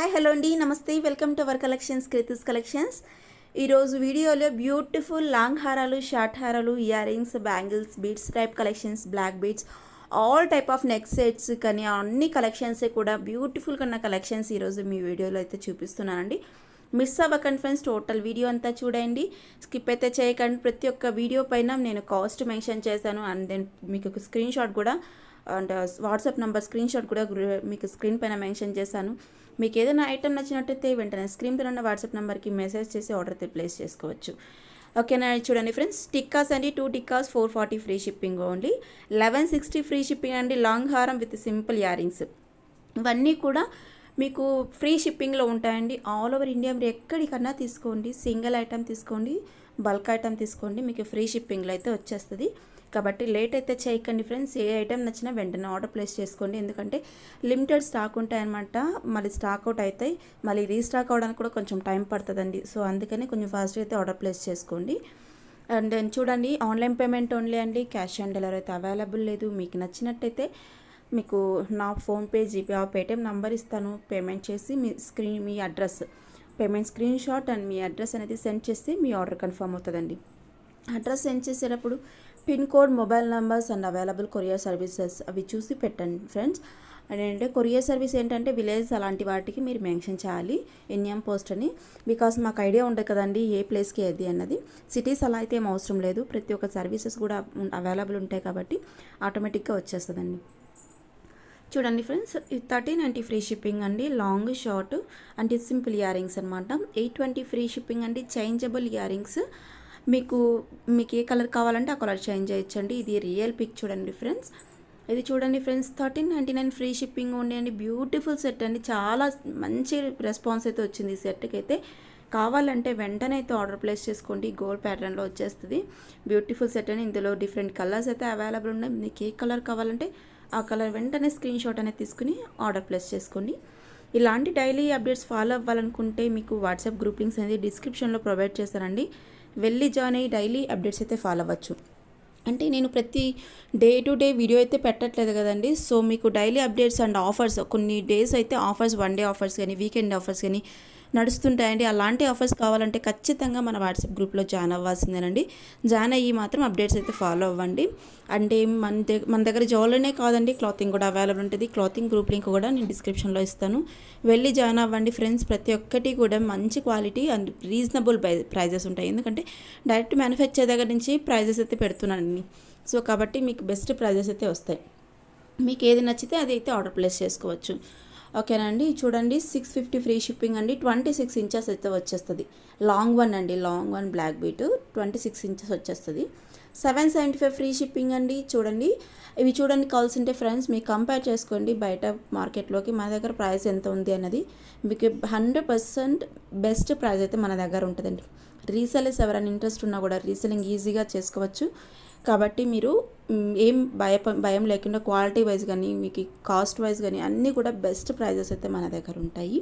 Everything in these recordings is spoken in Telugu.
హాయ్ హలో అండి, నమస్తే, welcome to our collections, Kriti's collections. ఈరోజు వీడియోలో బ్యూటిఫుల్ లాంగ్ హారాలు, షార్ట్ హారాలు, earrings, bangles, beads type collections, black beads, all type of neck sets కానీ అన్ని కలెక్షన్స్ కూడా బ్యూటిఫుల్గా ఉన్న కలెక్షన్స్ ఈరోజు మీ వీడియోలో అయితే చూపిస్తున్నానండి. మిస్ అవ్వకండి ఫ్రెండ్స్, టోటల్ వీడియో అంతా చూడండి, స్కిప్ అయితే చేయకండి. ప్రతి ఒక్క వీడియో పైన నేను కాస్ట్ మెన్షన్ చేశాను అండ్ దెన్ మీకు ఒక స్క్రీన్ షాట్ కూడా and WhatsApp number screen shot కూడా మీకు స్క్రీన్ పైన మెన్షన్ చేశాను. మీకు ఏదైనా ఐటమ్ నచ్చినట్టయితే వెంటనే స్క్రీన్ పైన ఉన్న వాట్సాప్ నెంబర్కి మెసేజ్ చేసి ఆర్డర్ అయితే ప్లేస్ చేసుకోవచ్చు. ఓకేనా, చూడండి ఫ్రెండ్స్, టిక్కాస్ అండి, 2 tikkas 440 free shipping only, 1160 free shipping అండి. లాంగ్ హారం విత్ సింపుల్ ఇయరింగ్స్ ఇవన్నీ కూడా మీకు ఫ్రీ షిప్పింగ్లో ఉంటాయండి. ఆల్ ఓవర్ ఇండియా మీరు ఎక్కడికన్నా తీసుకోండి, సింగిల్ ఐటమ్ తీసుకోండి, బల్క్ ఐటమ్ తీసుకోండి, మీకు ఫ్రీ షిప్పింగ్లో అయితే వచ్చేస్తుంది. కాబట్టి లేట్ అయితే చేయకండి ఫ్రెండ్స్, ఏ ఐటమ్ నచ్చినా వెంటనే ఆర్డర్ ప్లేస్ చేసుకోండి. ఎందుకంటే లిమిటెడ్ స్టాక్ ఉంటాయన్నమాట, మళ్ళీ స్టాక్ అవుట్ అవుతాయి, మళ్ళీ రీస్టాక్ అవడానికి కూడా కొంచెం టైం పడుతుందండి. సో అందుకని కొంచెం ఫాస్ట్గా అయితే ఆర్డర్ ప్లేస్ చేసుకోండి. అండ్ దెన్ చూడండి, ఆన్లైన్ పేమెంట్ ఓన్లీ అండి, క్యాష్ ఆన్ డెలివరీ అయితే అవైలబుల్ లేదు. మీకు నచ్చినట్టయితే మీకు నా ఫోన్పే, జీపే, పేటిఎం నంబర్ ఇస్తాను. పేమెంట్ చేసి మీ address, payment screenshot and మీ అడ్రస్ అనేది సెండ్ చేస్తే మీ ఆర్డర్ కన్ఫర్మ్ అవుతుందండి. అడ్రస్ సెండ్ చేసేటప్పుడు pin code, mobile numbers and available courier services అవి చూసి పెట్టండి ఫ్రెండ్స్. అంటే కొరియర్ సర్వీస్ ఏంటంటే విలేజ్ అలాంటి వాటికి మీరు మెన్షన్ చేయాలి ఇండియన్ పోస్ట్ అని, బికాస్ మాకు ఐడియా ఉంటుంది కదండి ఏ ప్లేస్కి ఏది అన్నది. సిటీస్ అలా అయితే ఏం అవసరం లేదు, ప్రతి ఒక్క సర్వీసెస్ కూడా అవైలబుల్ ఉంటాయి కాబట్టి ఆటోమేటిక్గా వచ్చేస్తుందండి. చూడండి ఫ్రెండ్స్, 1390 ఫ్రీ షిప్పింగ్ అండి, లాంగ్ షార్ట్ అంటే సింపుల్ ఇయరింగ్స్ అనమాట. 820 ఫ్రీ షిప్పింగ్ అండి, చేంజబుల్ ఇయరింగ్స్. మీకు ఏ కలర్ కావాలంటే ఆ కలర్ చేంజ్ చేయొచ్చండి. ఇది రియల్ పిక్ చూడండి ఫ్రెండ్స్, ఇది చూడండి ఫ్రెండ్స్, 1399 ఫ్రీ షిప్పింగ్ ఉండి అండి. బ్యూటిఫుల్ సెట్ అండి, చాలా మంచి రెస్పాన్స్ అయితే వచ్చింది ఈ సెట్కి అయితే. కావాలంటే వెంటనే అయితే ఆర్డర్ ప్లేస్ చేసుకోండి, గోల్డ్ ప్యాటర్న్లో వచ్చేస్తుంది. బ్యూటిఫుల్ సెట్ అని, ఇందులో డిఫరెంట్ కలర్స్ అయితే అవైలబుల్ ఉన్నాయి. మీకు ఏ కలర్ కావాలంటే ఆ కలర్ వెంటనే స్క్రీన్ షాట్ అనేది తీసుకుని ఆర్డర్ ప్లేస్ చేసుకోండి. ఇలాంటి డైలీ అప్డేట్స్ ఫాలో అవ్వాలనుకుంటే మీకు వాట్సాప్ గ్రూప్ లింక్స్ అనేది డిస్క్రిప్షన్లో ప్రొవైడ్ చేస్తానండి, వెళ్ళి జాయిన్ అయ్యి డైలీ అప్డేట్స్ అయితే ఫాలో అవ్వచ్చు. అంటే నేను ప్రతి డే టు డే వీడియో అయితే పెట్టట్లేదు కదండి. సో మీకు డైలీ అప్డేట్స్ అండ్ ఆఫర్స్, కొన్ని డేస్ అయితే ఆఫర్స్, 1 డే ఆఫర్స్ కానీ వీకెండ్ ఆఫర్స్ కానీ నడుస్తుంటాయండి. అలాంటి ఆఫర్స్ కావాలంటే ఖచ్చితంగా మన వాట్సాప్ గ్రూప్లో జాయిన్ అవ్వాల్సిందేనండి. జాయిన్ అయ్యి మాత్రం అప్డేట్స్ అయితే ఫాలో అవ్వండి. అంటే మన దగ్గర జ్యువెలరీనే కాదండి, క్లాతింగ్ కూడా అవైలబుల్ ఉంటుంది. క్లాతింగ్ గ్రూప్ లింక్ కూడా నేను డిస్క్రిప్షన్లో ఇస్తాను, వెళ్ళి జాయిన్ అవ్వండి ఫ్రెండ్స్. ప్రతి ఒక్కటి కూడా మంచి క్వాలిటీ అండ్ రీజనబుల్ ప్రైజెస్ ఉంటాయి. ఎందుకంటే డైరెక్ట్ మ్యానుఫ్యాక్చర్ దగ్గర నుంచి ప్రైజెస్ అయితే పెడుతున్నానండి. సో కాబట్టి మీకు బెస్ట్ ప్రైజెస్ అయితే వస్తాయి. మీకు ఏది నచ్చితే అది అయితే ఆర్డర్ ప్లేస్ చేసుకోవచ్చు. ఓకేనండి, చూడండి 650 ఫ్రీ షిప్పింగ్ అండి, 26 ఇంచెస్ అయితే వచ్చేస్తుంది. లాంగ్ వన్ అండి, long one black bead 26 inches వచ్చేస్తుంది. 775 ఫ్రీ షిప్పింగ్ అండి. చూడండి, ఇవి చూడండి కావాల్సింటే ఫ్రెండ్స్ మీకు కంపేర్ చేసుకోండి బయట మార్కెట్లోకి మన దగ్గర ప్రైస్ ఎంత ఉంది అన్నది. మీకు 100% బెస్ట్ ప్రైస్ అయితే మన దగ్గర ఉంటుందండి. రీసెలర్స్ ఎవరైనా ఇంట్రెస్ట్ ఉన్నా కూడా రీసెలింగ్ ఈజీగా చేసుకోవచ్చు. కాబట్టి మీరు ఏం భయం లేకుండా క్వాలిటీ వైజ్ కానీ మీకు కాస్ట్ వైజ్ కానీ అన్నీ కూడా బెస్ట్ ప్రైజెస్ అయితే మన దగ్గర ఉంటాయి.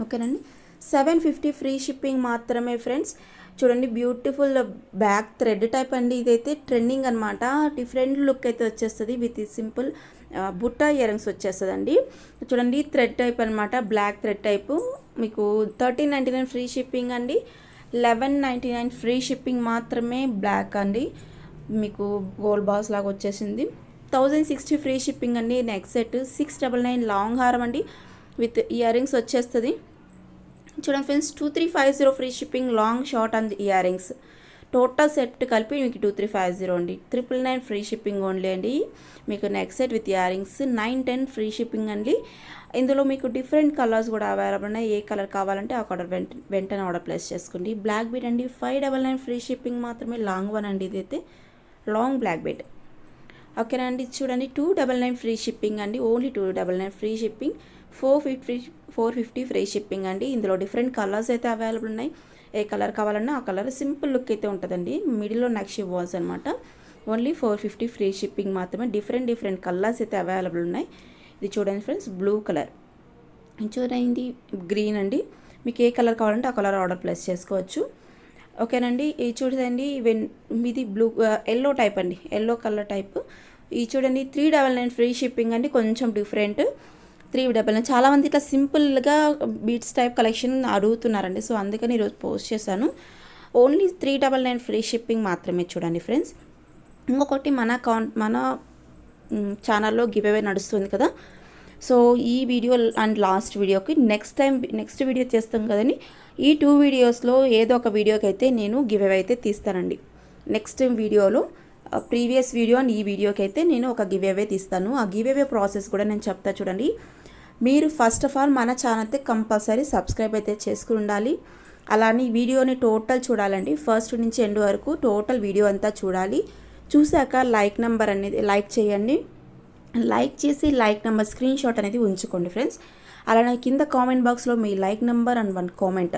ఓకేనండి, 750 ఫ్రీ షిప్పింగ్ మాత్రమే ఫ్రెండ్స్. చూడండి, బ్యూటిఫుల్ బ్యాక్ థ్రెడ్ టైప్ అండి, ఇదైతే ట్రెండింగ్ అనమాట. డిఫరెంట్ లుక్ అయితే వచ్చేస్తుంది విత్ సింపుల్ బుట్టా ఇయరింగ్స్ వచ్చేస్తుందండి. చూడండి, థ్రెడ్ టైప్ అనమాట, బ్లాక్ థ్రెడ్ టైపు. మీకు 1399 ఫ్రీ షిప్పింగ్ అండి, 1199 ఫ్రీ షిప్పింగ్ మాత్రమే. బ్లాక్ అండి, మీకు గోల్డ్ బాల్స్ లాగా వచ్చేసింది. 1060 ఫ్రీ షిప్పింగ్ అండి. నెక్ సెట్ 699 లాంగ్ హారం అండి విత్ ఇయర్ రింగ్స్ వచ్చేస్తుంది. చూడండి friends, 2350 free shipping, long short and ear rings total set కలిపి మీకు 2350 అండి. 999 ఫ్రీ షిప్పింగ్ ఓన్లీ అండి. మీకు neck set with ear rings 910 free shipping అండి. ఇందులో మీకు డిఫరెంట్ కలర్స్ కూడా అవైలబుల్ ఉన్నాయి. ఏ కలర్ కావాలంటే ఆ కలర్ వెంటనే ఆర్డర్ ప్లేస్ చేసుకోండి. బ్లాక్ బీట్ అండి, 599 ఫ్రీ షిప్పింగ్ మాత్రమే. లాంగ్ వన్ అండి, ఇదైతే లాంగ్ బ్లాక్ బీట్. ఓకేనా అండి, చూడండి 299 ఫ్రీ షిప్పింగ్ అండి, only 299 free shipping. 450 free shipping అండి. ఇందులో డిఫరెంట్ కలర్స్ అయితే అవైలబుల్ ఉన్నాయి. ఏ కలర్ కావాలన్నా ఆ కలర్, సింపుల్ లుక్ అయితే ఉంటుందండి. మిడిల్లో నక్షి వాల్స్ అనమాట. ఓన్లీ 450 ఫ్రీ షిప్పింగ్ మాత్రమే. డిఫరెంట్ కలర్స్ అయితే అవైలబుల్ ఉన్నాయి. ఇది చూడండి ఫ్రెండ్స్, బ్లూ కలర్, చూడండి గ్రీన్ అండి. మీకు ఏ కలర్ కావాలంటే ఆ కలర్ ఆర్డర్ ప్లేస్ చేసుకోవచ్చు. ఓకేనండి, ఇది చూడండి ఇది బ్లూ ఎల్లో టైప్ అండి, ఎల్లో కలర్ టైప్. ఇది చూడండి 399 ఫ్రీ షిప్పింగ్ అండి, కొంచెం డిఫరెంట్. 399 చాలామంది ఇట్లా సింపుల్గా బీట్స్ టైప్ కలెక్షన్ అడుగుతున్నారండి. సో అందుకని ఈరోజు పోస్ట్ చేశాను. ఓన్లీ 399 ఫ్రీ షిప్పింగ్ మాత్రమే చూడండి ఫ్రెండ్స్. ఇంకొకటి మన ఛానల్లో గివ్ అవే నడుస్తుంది కదా. సో ఈ వీడియో అండ్ లాస్ట్ వీడియోకి నెక్స్ట్ వీడియో చేస్తాం కదండి. ఈ 2 వీడియోస్లో ఏదో ఒక వీడియోకి అయితే నేను గివ్ అవే అయితే తీస్తానండి. నెక్స్ట్ వీడియోలో ప్రీవియస్ వీడియో అండ్ ఈ వీడియోకి అయితే నేను ఒక గివ్ అవే తీస్తాను. ఆ గివ్ అవే ప్రాసెస్ కూడా నేను చెప్తా చూడండి. మీరు ఫస్ట్ ఆఫ్ ఆల్ మన ఛానల్ అయితే కంపల్సరీ సబ్స్క్రైబ్ అయితే చేసుకుని ఉండాలి. అలానే వీడియోని టోటల్ చూడాలండి. ఫస్ట్ నుంచి ఎండ్ వరకు టోటల్ వీడియో అంతా చూడాలి. చూశాక లైక్ నెంబర్ అనేది లైక్ చేయండి. లైక్ చేసి లైక్ నెంబర్ స్క్రీన్ షాట్ అనేది ఉంచుకోండి ఫ్రెండ్స్. అలానే కింద కామెంట్ బాక్స్లో మీ like number and 1 comment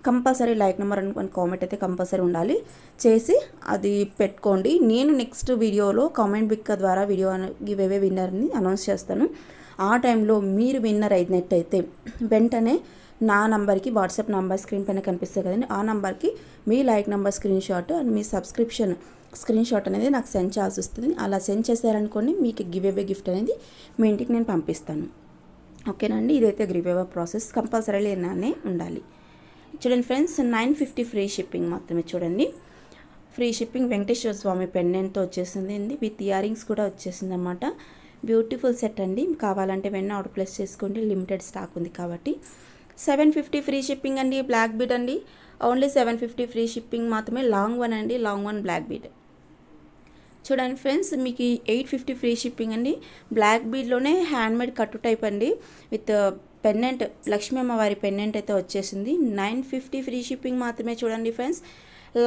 compulsory, like number and 1 comment అయితే కంపల్సరీ ఉండాలి. చేసి అది పెట్టుకోండి. నేను నెక్స్ట్ వీడియోలో కామెంట్ పిక్ ద్వారా వీడియో గివ్ అవే విన్నర్ని అనౌన్స్ చేస్తాను. ఆ టైంలో మీరు విన్నర్ అయినట్టయితే వెంటనే నా నంబర్కి వాట్సాప్ నంబర్ స్క్రీన్ పైన కనిపిస్తుంది కదండి, ఆ నంబర్కి మీ like number screenshot and మీ సబ్స్క్రిప్షన్ స్క్రీన్ షాట్ అనేది నాకు సెండ్ చేయాల్సి వస్తుంది. అలా సెండ్ చేశారనుకోండి మీకు గివ్ అవే గిఫ్ట్ అనేది మీ ఇంటికి నేను పంపిస్తాను. ఓకేనండి. ఇదైతే గివ్ అవే ప్రాసెస్ కంపల్సరీ లేనే ఉండాలి. చూడండి ఫ్రెండ్స్, 950 ఫ్రీ షిప్పింగ్ మాత్రమే. చూడండి, ఫ్రీ షిప్పింగ్ వెంకటేశ్వర స్వామి పెండెంట్తో వచ్చేసింది అండి. విత్ ఇయరింగ్స్ కూడా వచ్చేసింది అనమాట. బ్యూటిఫుల్ సెట్ అండి. కావాలంటే వెంటనే ఆర్డర్ ప్లేస్ చేసుకోండి. లిమిటెడ్ స్టాక్ ఉంది కాబట్టి. 750 ఫ్రీ షిప్పింగ్ అండి. బ్లాక్ బీడ్ అండి. ఓన్లీ 750 ఫ్రీ షిప్పింగ్ మాత్రమే. లాంగ్ వన్ అండి. Long one black bead. చూడండి ఫ్రెండ్స్, మీకు 850 ఫ్రీ షిప్పింగ్ అండి. బ్లాక్ బీడ్లోనే హ్యాండ్మేడ్ కట్టు టైప్ అండి. విత్ పెండెంట్, లక్ష్మీ అమ్మవారి పెండెంట్ అయితే వచ్చేసింది. 950 ఫ్రీ షిప్పింగ్ మాత్రమే. చూడండి friends,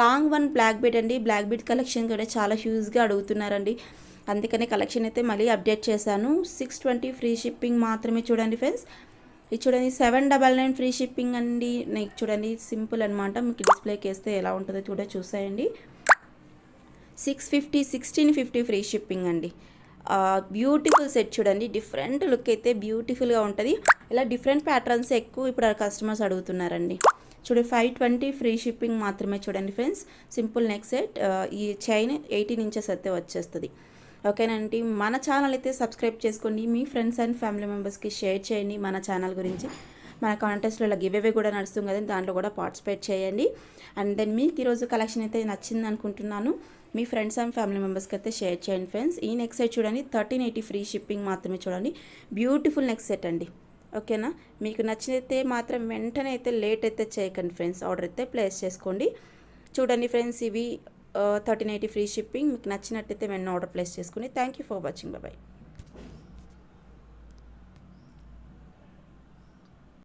long one black bead అండి. బ్లాక్ బీడ్ కలెక్షన్ కూడా చాలా హ్యూజ్గా అడుగుతున్నారండి. అందుకనే కలెక్షన్ అయితే మళ్ళీ అప్డేట్ చేశాను. 620 ఫ్రీ షిప్పింగ్ మాత్రమే. చూడండి ఫ్రెండ్స్, ఇది చూడండి 799 ఫ్రీ షిప్పింగ్ అండి. నీకు చూడండి సింపుల్ అనమాట. మీకు డిస్ప్లేకి వేస్తే ఎలా ఉంటుందో కూడా చూసేయండి. 1650 ఫ్రీ షిప్పింగ్ అండి. బ్యూటిఫుల్ సెట్ చూడండి. డిఫరెంట్ లుక్ అయితే బ్యూటిఫుల్గా ఉంటుంది. ఇలా డిఫరెంట్ ప్యాటర్న్స్ ఎక్కువ ఇప్పుడు కస్టమర్స్ అడుగుతున్నారండి. చూడండి 520 ఫ్రీ షిప్పింగ్ మాత్రమే. చూడండి ఫ్రెండ్స్, సింపుల్ నెక్ సెట్. ఈ చైన్ 18 ఇంచెస్ అయితే వచ్చేస్తుంది. ఓకేనండి. మన ఛానల్ అయితే సబ్స్క్రైబ్ చేసుకోండి. మీ ఫ్రెండ్స్ అండ్ ఫ్యామిలీ మెంబర్స్కి షేర్ చేయండి మన ఛానల్ గురించి. మన కాంటెస్ట్లో ఇలా గివ్ అవే కూడా నడుస్తుంది కదండి, దాంట్లో కూడా పార్టిసిపేట్ చేయండి. అండ్ దెన్ మీకు ఈరోజు కలెక్షన్ అయితే నచ్చింది అనుకుంటున్నాను. మీ ఫ్రెండ్స్ అండ్ ఫ్యామిలీ మెంబర్స్కి అయితే షేర్ చేయండి ఫ్రెండ్స్. ఈ నెక్ సెట్ చూడండి 1380 ఫ్రీ షిప్పింగ్ మాత్రమే. చూడండి, బ్యూటిఫుల్ నెక్ సెట్ అండి. ఓకేనా, మీకు నచ్చినైతే మాత్రం వెంటనే అయితే లేట్ అయితే చేయకండి ఫ్రెండ్స్. ఆర్డర్ అయితే ప్లేస్ చేసుకోండి. చూడండి ఫ్రెండ్స్, ఇవి 1380 ఫ్రీ షిప్పింగ్. మీకు నచ్చినట్టయితే వెంటనే ఆర్డర్ ప్లేస్ చేసుకోండి. Thank you for watching. Bye.